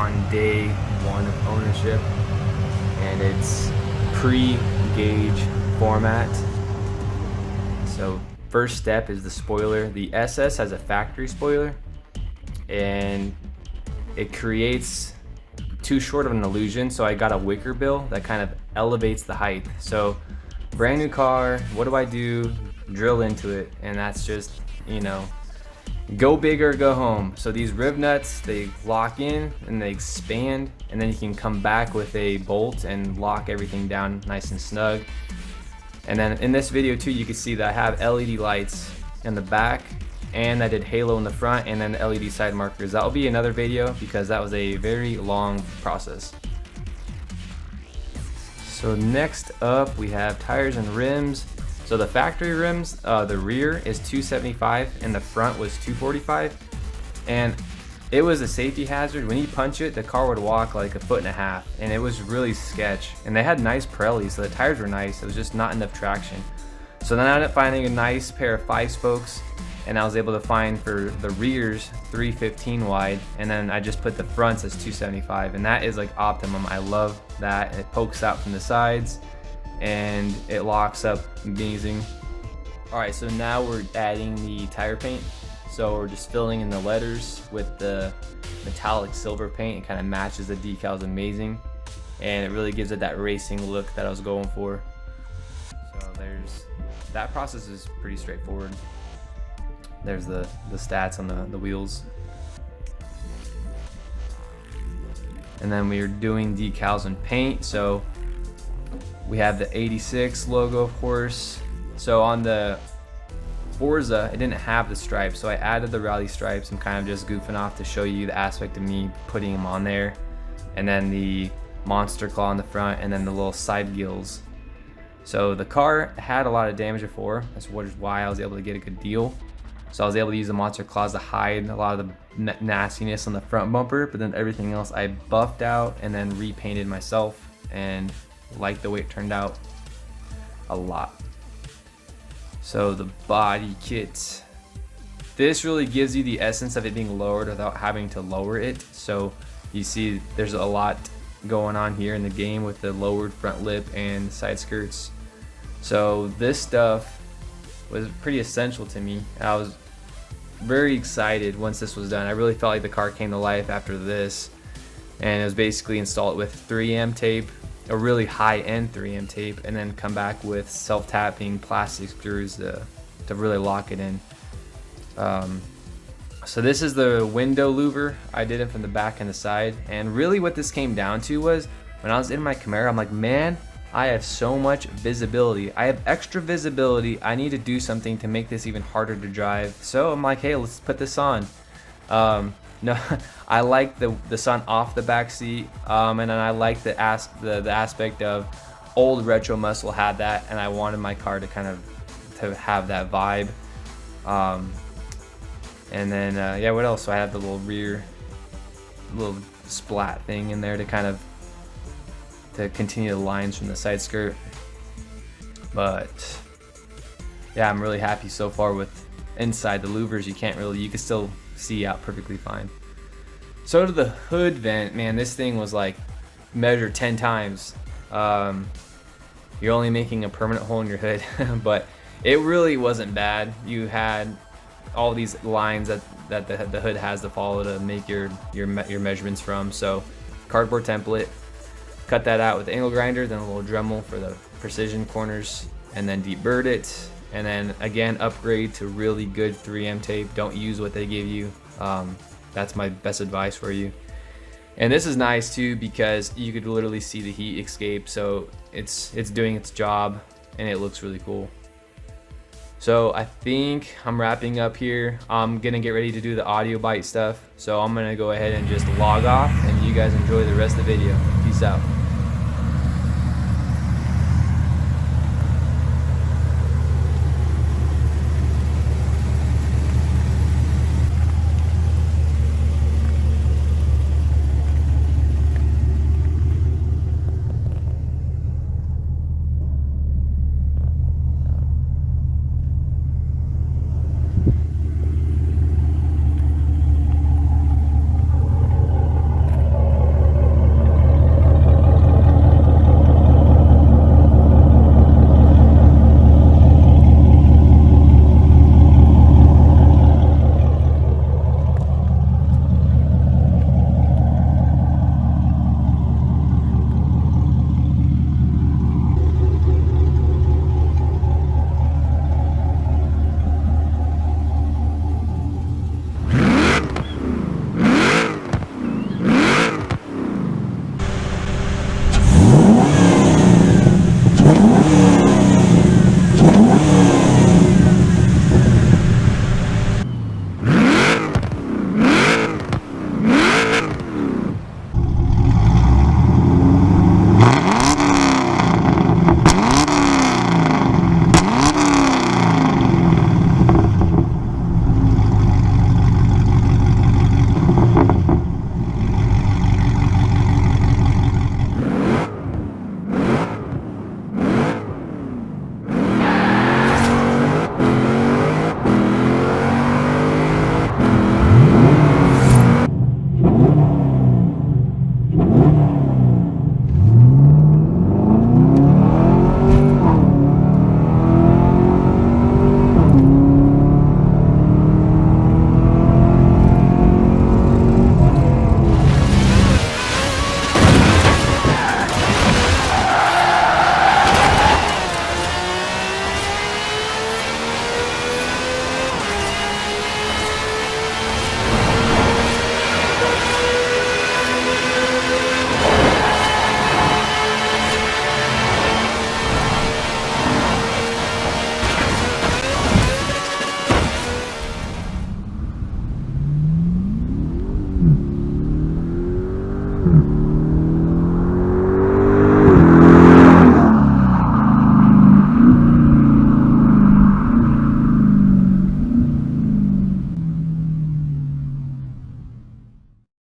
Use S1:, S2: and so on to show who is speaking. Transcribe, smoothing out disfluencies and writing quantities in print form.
S1: on day 1 of ownership, and it's pre-gauge format. So first step is the spoiler. The SS has a factory spoiler, and it creates too short of an illusion, so I got a wicker bill that kind of elevates the height. So brand new car, what do? Drill into it, and that's just, you know, go big or go home. So these rib nuts, they lock in and they expand, and then you can come back with a bolt and lock everything down nice and snug. And then in this video too, you can see that I have LED lights in the back, and I did halo in the front, and then the LED side markers. That'll be another video because that was a very long process. So next up we have tires and rims. So the factory rims, the rear is 275 and the front was 245, and it was a safety hazard. When you punch it, the car would walk like 1.5 feet, and it was really sketch. And they had nice Pirellis, so the tires were nice. It was just not enough traction. So then I ended up finding a nice pair of 5 spokes, and I was able to find for the rears 315 wide, and then I just put the fronts as 275, and that is like optimum. I love that. It pokes out from the sides and it locks up amazing. All right, so now we're adding the tire paint. So we're just filling in the letters with the metallic silver paint. It kind of matches the decals amazing, and it really gives it that racing look that I was going for. So that process is pretty straightforward. There's the stats on the wheels. And then we are doing decals and paint. So we have the 86 logo, of course. So on the Forza, it didn't have the stripes, so I added the rally stripes. I'm kind of just goofing off to show you the aspect of me putting them on there. And then the monster claw on the front, and then the little side gills. So the car had a lot of damage before. That's why I was able to get a good deal. So I was able to use the monster claws to hide a lot of the nastiness on the front bumper, but then everything else I buffed out and then repainted myself, and liked the way it turned out a lot. So the body kit, this really gives you the essence of it being lowered without having to lower it. So you see there's a lot going on here in the game with the lowered front lip and side skirts. So this stuff was pretty essential to me. I was very excited once this was done. I really felt like the car came to life after this, and it was basically install it with 3M tape, a really high-end 3M tape, and then come back with self-tapping plastic screws to really lock it in. So this is the window louver. I did it from the back and the side, and really what this came down to was when I was in my Camaro, I'm like, man, I have so much visibility. I have extra visibility. I need to do something to make this even harder to drive. So I'm like, hey, let's put this on. No, I like the sun off the back seat, and then I like the aspect of old retro muscle had that, and I wanted my car to kind of have that vibe. And then yeah, what else? So I have the little rear little splat thing in there to kind of continue the lines from the side skirt. But yeah, I'm really happy so far with inside the louvers. You can still see out perfectly fine. So to the hood vent, man, this thing was like measured 10 times. You're only making a permanent hole in your hood, but it really wasn't bad. You had all these lines that the hood has to follow to make your measurements from. So cardboard template, cut that out with the angle grinder, then a little Dremel for the precision corners, and then deburred it. And then again, upgrade to really good 3M tape. Don't use what they give you. That's my best advice for you. And this is nice too because you could literally see the heat escape. So it's doing its job, and it looks really cool. So I think I'm wrapping up here. I'm gonna get ready to do the audio bite stuff. So I'm gonna go ahead and just log off, and you guys enjoy the rest of the video. Peace out.